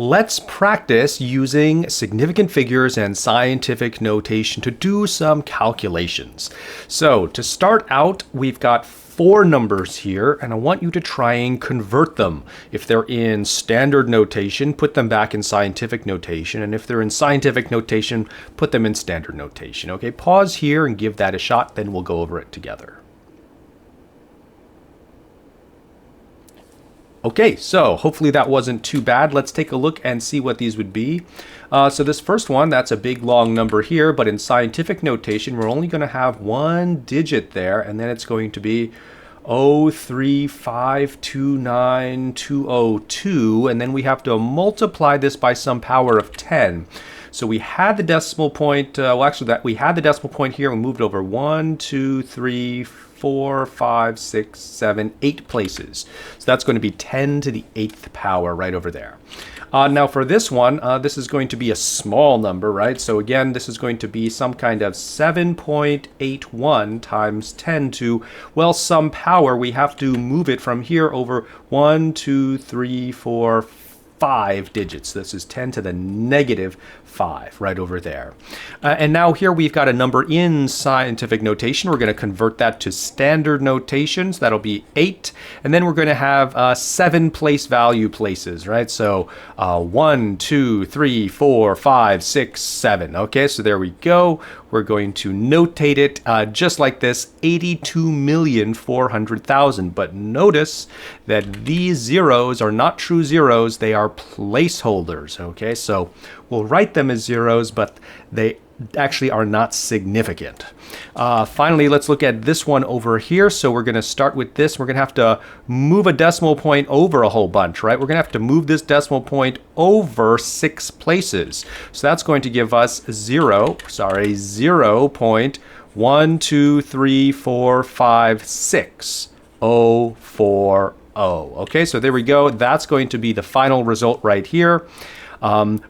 Let's practice using significant figures and scientific notation to do some calculations. So to start out, we've got four numbers here, and I want you to try and convert them. If they're in standard notation, put them back in scientific notation, and if they're in scientific notation, put them in standard notation. Okay, pause here and give that a shot, then we'll go over it together. Okay, so hopefully that wasn't too bad. Let's take a look and see what these would be. So this first one, that's a big long number here, but in scientific notation, we're only going to have one digit there, and then it's going to be 0.03529,202, and then we have to multiply this by some power of 10. So we had the decimal point, we had the decimal point here, we moved over 1, 2, 3, 4, 5, 6, 7, 8 places. So that's going to be 10 to the 8th power right over there. Now for this one, this is going to be a small number, right? So again, this is going to be some kind of 7.81 times 10 to, well, some power. We have to move it from here over 1, 2, 3, 4, 5 digits. This is 10 to the negative 5 right over there. And now here we've got a number in scientific notation. We're going to convert that to standard notations. That'll be 8. And then we're going to have 7 place value places, right? So 1, 2, 3, 4, 5, 6, 7. Okay, so there we go. We're going to notate it just like this, 82,400,000. But notice that these zeros are not true zeros. They are placeholders. Okay, so we'll write them as zeros, but they actually are not significant. Finally, let's look at this one over here. So we're going to start with this. We're going to have to move a decimal point over a whole bunch, right? We're going to have to move this decimal point over 6 places. So that's going to give us 0.123456040. Okay, so there we go. That's going to be the final result right here.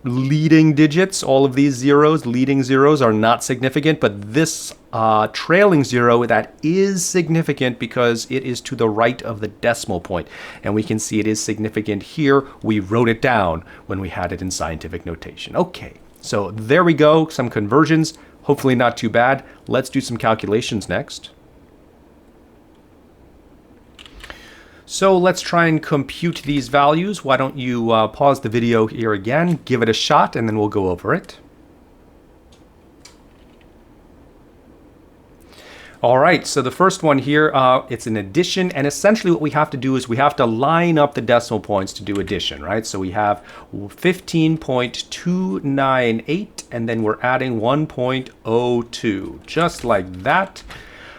Leading digits, all of these zeros, leading zeros are not significant, but this trailing zero, that is significant because it is to the right of the decimal point. And we can see it is significant here. We wrote it down when we had it in scientific notation. Okay, so there we go, some conversions, hopefully not too bad. Let's do some calculations next. So let's try and compute these values. Why don't you pause the video here again, give it a shot, and then we'll go over it. All right, so the first one here, it's an addition, and essentially what we have to do is we have to line up the decimal points to do addition, right? So we have 15.298, and then we're adding 1.02, just like that.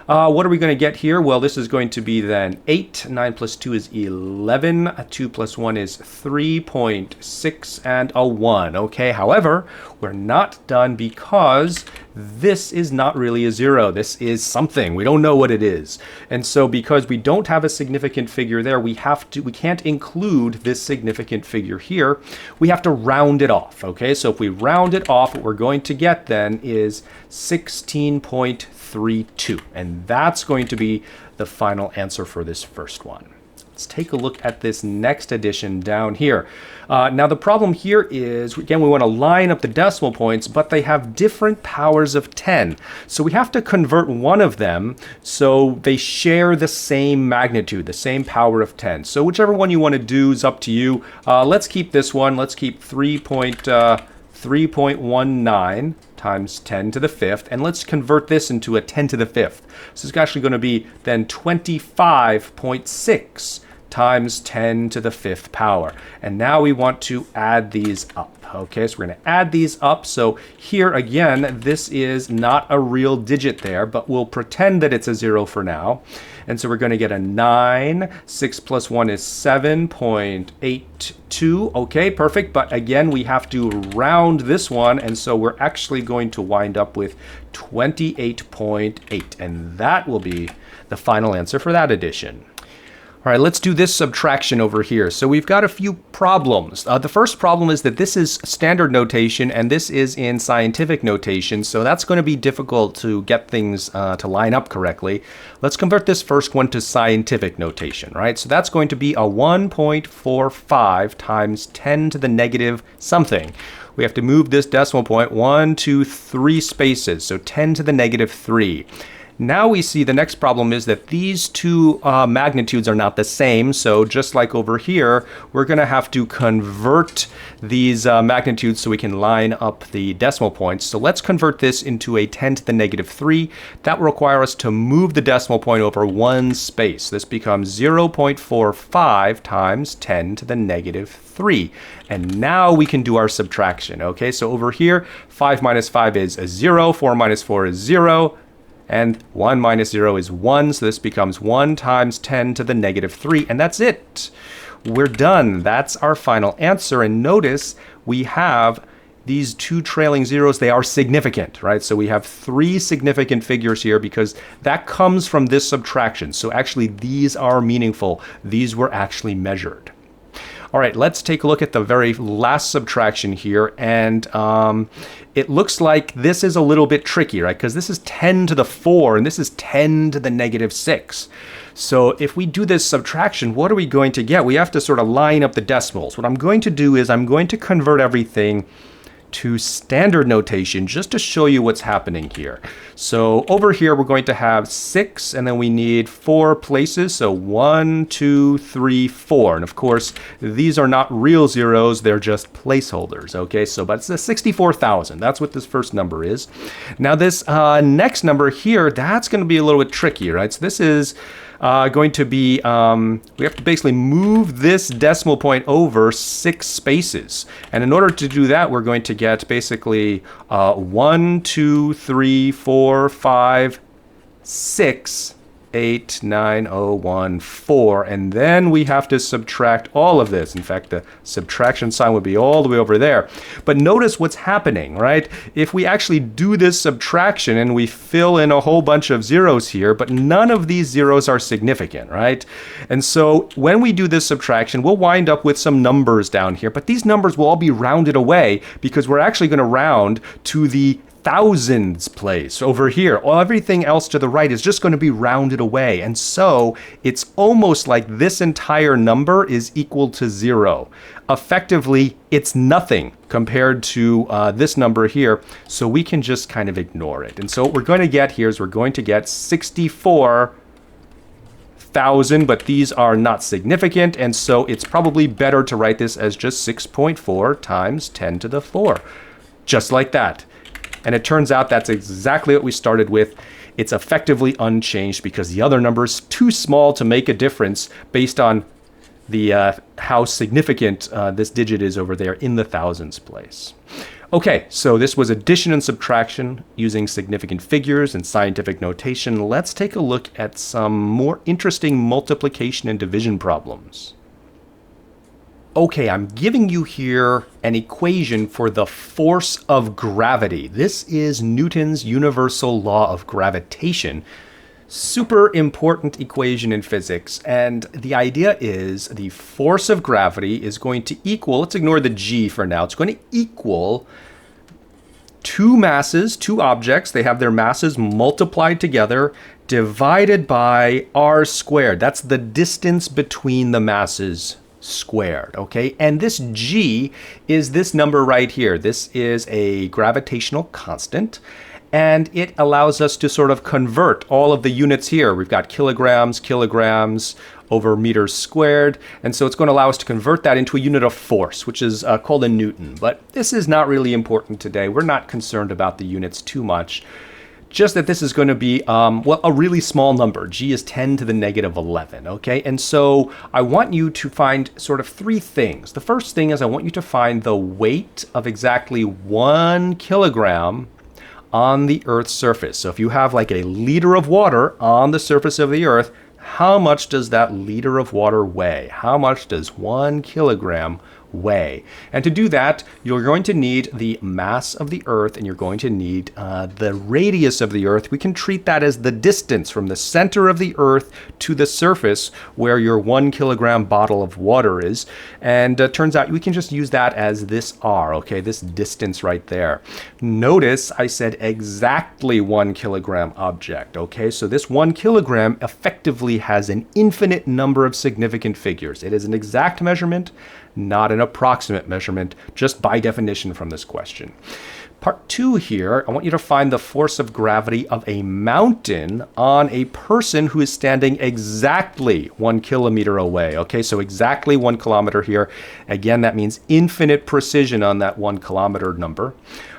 What are we going to get here? Well, this is going to be then 8. 9 plus 2 is 11. 2 plus 1 is 3.6 and a 1. Okay, however, we're not done because this is not really a zero. This is something. We don't know what it is. And so because we don't have a significant figure there, we can't include this significant figure here. We have to round it off. Okay, so if we round it off, what we're going to get then is 16.32, and that's going to be the final answer for this first one. Let's take a look at this next addition down here. Now the problem here is, again, we want to line up the decimal points, but they have different powers of 10. So we have to convert one of them so they share the same magnitude, the same power of 10. So whichever one you want to do is up to you. Let's keep this one. Let's keep 3.19 times 10 to the 5th, and let's convert this into a 10 to the 5th. So it's actually going to be then 25.6 times 10 to the 5th power. And now we want to add these up. Okay, so we're going to add these up. So here again, this is not a real digit there, but we'll pretend that it's a 0 for now. And so we're going to get a 9. 6 plus 1 is 7.82. Okay, perfect. But again, we have to round this one. And so we're actually going to wind up with 28.8. And that will be the final answer for that addition. All right, let's do this subtraction over here. So we've got a few problems. The first problem is that this is standard notation and this is in scientific notation, so that's going to be difficult to get things to line up correctly. Let's convert this first one to scientific notation, right? So that's going to be a 1.45 times 10 to the negative something. We have to move this decimal point 1, 2, 3 spaces, so 10 to the negative 3. Now we see the next problem is that these two magnitudes are not the same. So just like over here, we're going to have to convert these magnitudes so we can line up the decimal points. So let's convert this into a 10 to the negative 3. That will require us to move the decimal point over one space. This becomes 0.45 times 10 to the negative 3. And now we can do our subtraction. Okay, so over here, 5 minus 5 is a 0, 4 minus 4 is 0. And 1 minus 0 is 1, so this becomes 1 times 10 to the negative 3, and that's it. We're done. That's our final answer, and notice we have these two trailing zeros. They are significant, right? So we have 3 significant figures here because that comes from this subtraction. So actually these are meaningful. These were actually measured. All right, let's take a look at the very last subtraction here, and it looks like this is a little bit tricky, right? Because this is 10 to the 4, and this is 10 to the negative 6. So if we do this subtraction, what are we going to get? We have to sort of line up the decimals. What I'm going to do is I'm going to convert everything to standard notation just to show you what's happening here. So over here we're going to have 6 and then we need 4 places, so 1, 2, 3, 4, and of course these are not real zeros, they're just placeholders. Okay, so but it's a 64,000. That's what this first number is. Now this next number here, that's going to be a little bit tricky, right? So this is going to be, we have to basically move this decimal point over 6 spaces. And in order to do that, we're going to get basically 1, 2, 3, 4, 5, 6, 8, 9, 0, 1, 4. And then we have to subtract all of this. In fact, the subtraction sign would be all the way over there. But notice what's happening, right? If we actually do this subtraction and we fill in a whole bunch of zeros here, but none of these zeros are significant, right? And so when we do this subtraction, we'll wind up with some numbers down here, but these numbers will all be rounded away because we're actually going to round to the thousands place over here. Everything else to the right is just going to be rounded away. And so it's almost like this entire number is equal to 0. Effectively, it's nothing compared to this number here. So we can just kind of ignore it. And so what we're going to get here is we're going to get 64,000, but these are not significant. And so it's probably better to write this as just 6.4 times 10 to the 4. Just like that. And it turns out that's exactly what we started with. It's effectively unchanged because the other number is too small to make a difference based on the how significant this digit is over there in the thousands place. Okay, so this was addition and subtraction using significant figures and scientific notation. Let's take a look at some more interesting multiplication and division problems. Okay, I'm giving you here an equation for the force of gravity. This is Newton's universal law of gravitation. Super important equation in physics. And the idea is the force of gravity is going to equal, let's ignore the g for now, it's going to equal two masses, two objects, they have their masses multiplied together, divided by r squared. That's the distance between the masses squared, okay? And this g is this number right here. This is a gravitational constant, and it allows us to sort of convert all of the units here. We've got kilograms over meters squared, and so it's going to allow us to convert that into a unit of force, which is called a Newton. But this is not really important today. We're not concerned about the units too much. Just that this is going to be, well, a really small number. G is 10 to the negative 11, okay? And so I want you to find sort of 3 things. The first thing is I want you to find the weight of exactly 1 kilogram on the Earth's surface. So if you have like a liter of water on the surface of the Earth, how much does that liter of water weigh? How much does 1 kilogram way. And to do that, you're going to need the mass of the Earth, and you're going to need the radius of the Earth. We can treat that as the distance from the center of the Earth to the surface where your 1 kilogram bottle of water is. And turns out we can just use that as this r, okay, this distance right there. Notice I said exactly 1 kilogram object, okay? So this 1 kilogram effectively has an infinite number of significant figures. It is an exact measurement, not an approximate measurement, just by definition from this question. Part 2 here, I want you to find the force of gravity of a mountain on a person who is standing exactly 1 kilometer away. Okay, so exactly 1 kilometer here. Again, that means infinite precision on that 1 kilometer number.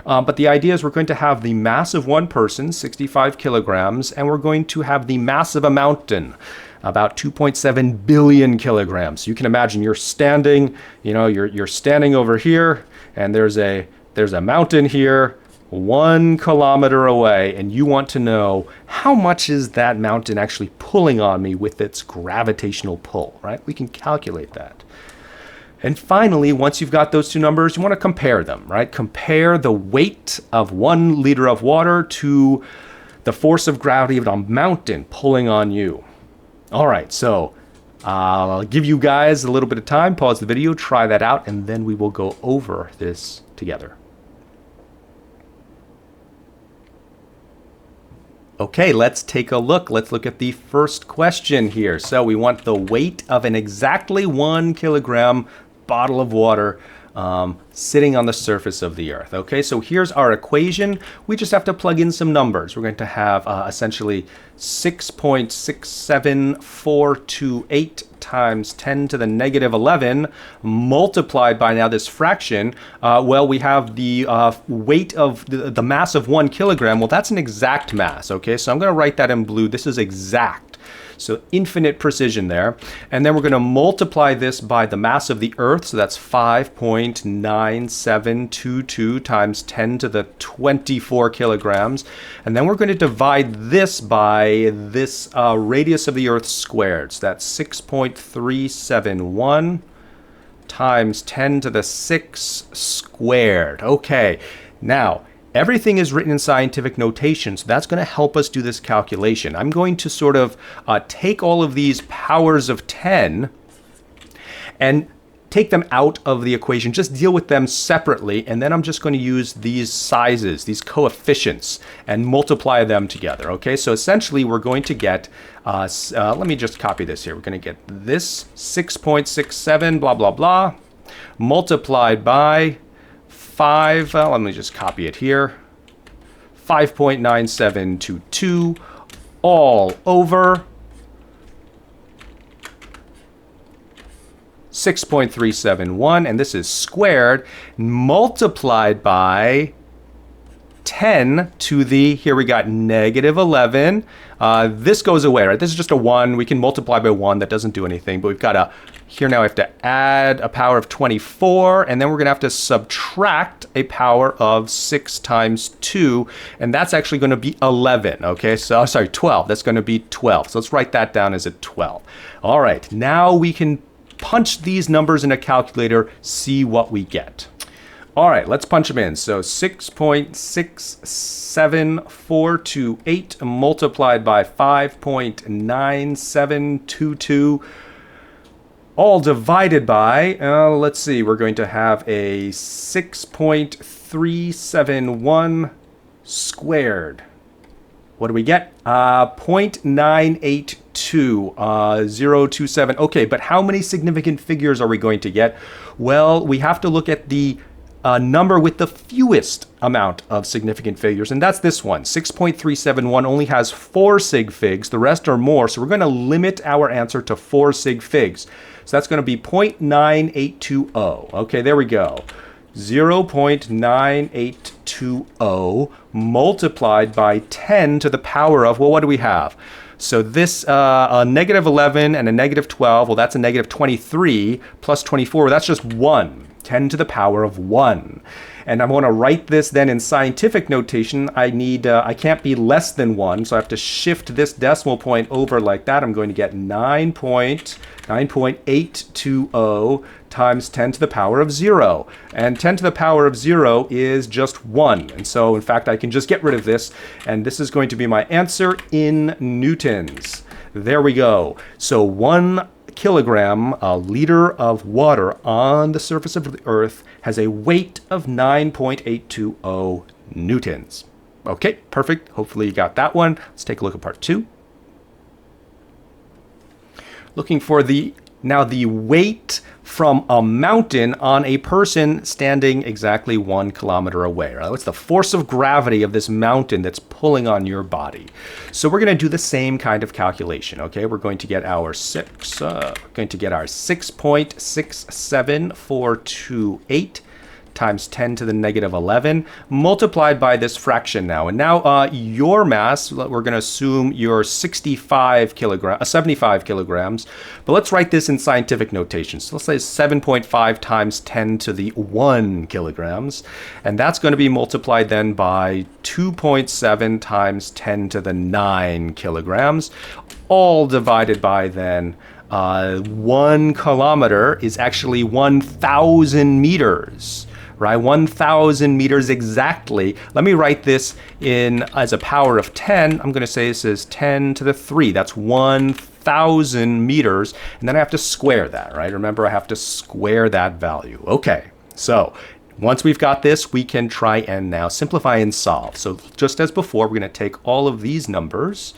But the idea is we're going to have the mass of one person, 65 kilograms, and we're going to have the mass of a mountain, about 2.7 billion kilograms. You can imagine you're standing, you're standing over here, and there's a mountain here 1 kilometer away, and you want to know how much is that mountain actually pulling on me with its gravitational pull, right? We can calculate that. And finally, once you've got those two numbers, you want to compare them, right? Compare the weight of 1 liter of water to the force of gravity of a mountain pulling on you. All right, so I'll give you guys a little bit of time, pause the video, try that out, and then we will go over this together. Okay, let's take a look. Let's look at the first question here. So we want the weight of an exactly 1 kilogram bottle of water sitting on the surface of the Earth. Okay, so here's our equation. We just have to plug in some numbers. We're going to have essentially 6.67428 times 10 to the negative 11 multiplied by now this fraction. Well, we have the weight of the mass of 1 kilogram. Well, that's an exact mass. Okay, so I'm going to write that in blue. This is exact. So infinite precision there. And then we're going to multiply this by the mass of the Earth. So that's 5.9722 times 10 to the 24 kilograms. And then we're going to divide this by this radius of the Earth squared. So that's 6.371 times 10 to the 6 squared. Okay, now everything is written in scientific notation, so that's going to help us do this calculation. I'm going to sort of take all of these powers of 10 and take them out of the equation, just deal with them separately, and then I'm just going to use these sizes, these coefficients, and multiply them together. Okay, so essentially we're going to get, let me just copy this here. We're going to get this 6.67 blah, blah, blah, multiplied by 5, let me just copy it here, 5.9722 all over 6.371, and this is squared, multiplied by 10 to the, here we got negative 11. This goes away, right? This is just a 1. We can multiply by 1. That doesn't do anything. But we've got a, here now we have to add a power of 24. And then we're going to have to subtract a power of 6 times 2. And that's actually going to be 11. Okay, so, sorry, 12. That's going to be 12. So let's write that down as a 12. All right, now we can punch these numbers in a calculator, see what we get. All right, let's punch them in. So 6.67428 multiplied by 5.9722, all divided by, let's see, we're going to have a 6.371 squared. What do we get? 0.982027. Okay, but how many significant figures are we going to get? Well, we have to look at the number with the fewest amount of significant figures, and that's this one. 6.371 only has 4 sig figs. The rest are more, so we're going to limit our answer to 4 sig figs. So that's going to be 0.9820. Okay, there we go. 0.9820 multiplied by 10 to the power of, well, what do we have? So this, a negative 11 and a negative 12, well, that's a negative 23 plus 24. That's just 1. 10 to the power of 1. And I want to write this then in scientific notation. I can't be less than 1, so I have to shift this decimal point over like that. I'm going to get 9.820 times 10 to the power of 0. And 10 to the power of 0 is just 1. And so, in fact, I can just get rid of this. And this is going to be my answer in newtons. There we go. So 1 kilogram, a liter of water on the surface of the Earth, has a weight of 9.820 newtons. Okay, perfect. Hopefully you got that one. Let's take a look at part 2. Looking for the weight from a mountain on a person standing exactly 1 kilometer away. Right? What's the force of gravity of this mountain that's pulling on your body? So we're going to do the same kind of calculation. Okay, we're going to get our 6.67428 times 10 to the negative 11 multiplied by this fraction now. And now your mass, we're going to assume you're 75 kilograms, but let's write this in scientific notation. So let's say 7.5 times 10 to the 1 kilograms, and that's going to be multiplied then by 2.7 times 10 to the 9 kilograms, all divided by then 1 kilometer is actually 1,000 meters. Right, 1,000 meters exactly. Let me write this in as a power of 10. I'm going to say this is 10 to the 3. That's 1,000 meters. And then I have to square that, right? Remember, I have to square that value. Okay, so once we've got this, we can try and now simplify and solve. So just as before, we're going to take all of these numbers.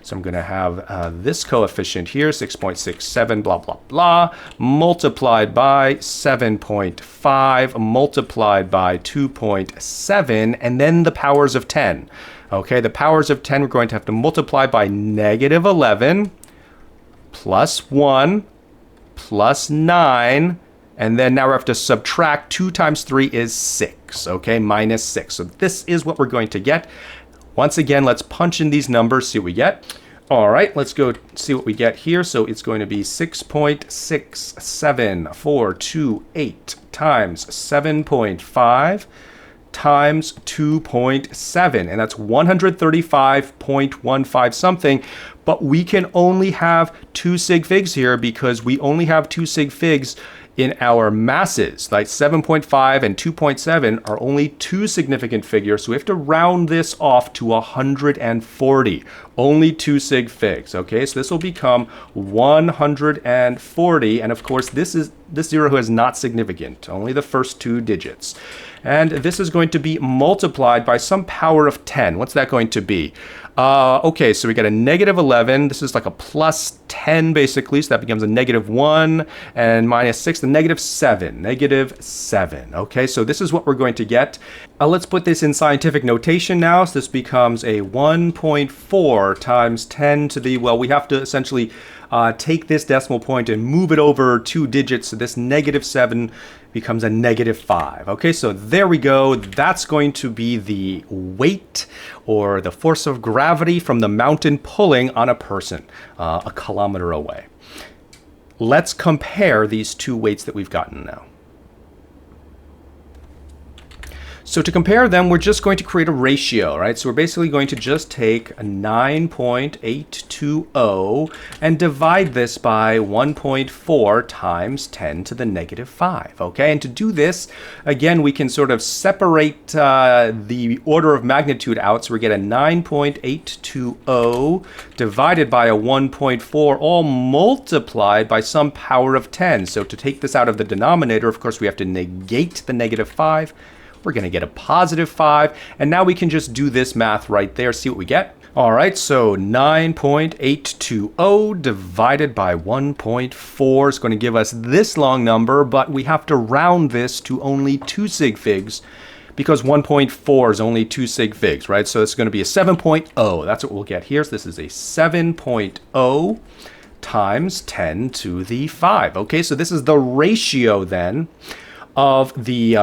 So I'm going to have this coefficient here, 6.67, blah, blah, blah, multiplied by 7.5, multiplied by 2.7, and then the powers of 10. Okay, the powers of 10 we're going to have to multiply by negative 11, plus 1, plus 9, and then now we have to subtract 2 times 3 is 6, okay, minus 6. So this is what we're going to get. Once again, let's punch in these numbers, see what we get. All right, let's go see what we get here. So it's going to be 6.67428 times 7.5 times 2.7, and that's 135.15 something. But we can only have 2 sig figs here because we only have 2 sig figs in our masses. Like 7.5 and 2.7 are only 2 significant figures, so we have to round this off to 140. Only 2 sig figs, okay? So this will become 140, and of course this 0 is not significant, only the first 2 digits. And this is going to be multiplied by some power of 10. What's that going to be? Okay, so we got a negative 11. This is like a plus 10, basically. So that becomes a negative 1 and minus 6, the negative 7. Negative 7. Okay, so this is what we're going to get. Let's put this in scientific notation now. So this becomes a 1.4 times 10 to the, well, we have to essentially take this decimal point and move it over 2 digits. So this negative 7 becomes a negative 5. Okay, so there we go. That's going to be the weight or the force of gravity from the mountain pulling on a person a kilometer away. Let's compare these 2 weights that we've gotten now. So to compare them, we're just going to create a ratio, right? So we're basically going to just take a 9.820 and divide this by 1.4 times 10 to the negative 5, okay? And to do this, again, we can sort of separate the order of magnitude out. So we get a 9.820 divided by a 1.4, all multiplied by some power of 10. So to take this out of the denominator, of course, we have to negate the negative 5. We're going to get a positive 5, and now we can just do this math right there, see what we get. All right, so 9.820 divided by 1.4 is going to give us this long number, but we have to round this to only 2 sig figs because 1.4 is only 2 sig figs, right? So it's going to be a 7.0. That's what we'll get here. So this is a 7.0 times 10 to the 5. Okay, so this is the ratio then of the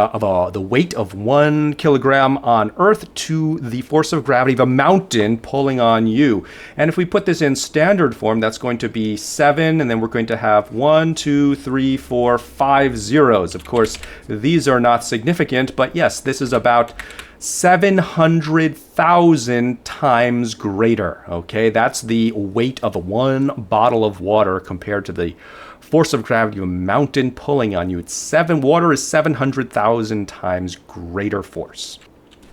weight of 1 kilogram on Earth to the force of gravity of a mountain pulling on you. And if we put this in standard form, that's going to be 7, and then we're going to have 1, 2, 3, 4, 5 zeros. Of course, these are not significant, but yes, this is about 700,000 times greater. Okay, that's the weight of one bottle of water compared to the force of gravity of a mountain pulling on you. Water is 700,000 times greater force.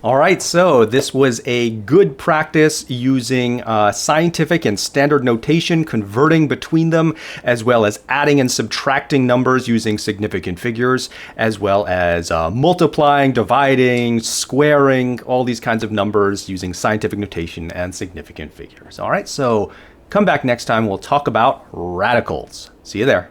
All right, so this was a good practice using scientific and standard notation, converting between them, as well as adding and subtracting numbers using significant figures, as well as multiplying, dividing, squaring, all these kinds of numbers using scientific notation and significant figures. All right, so come back next time. We'll talk about radicals. See you there.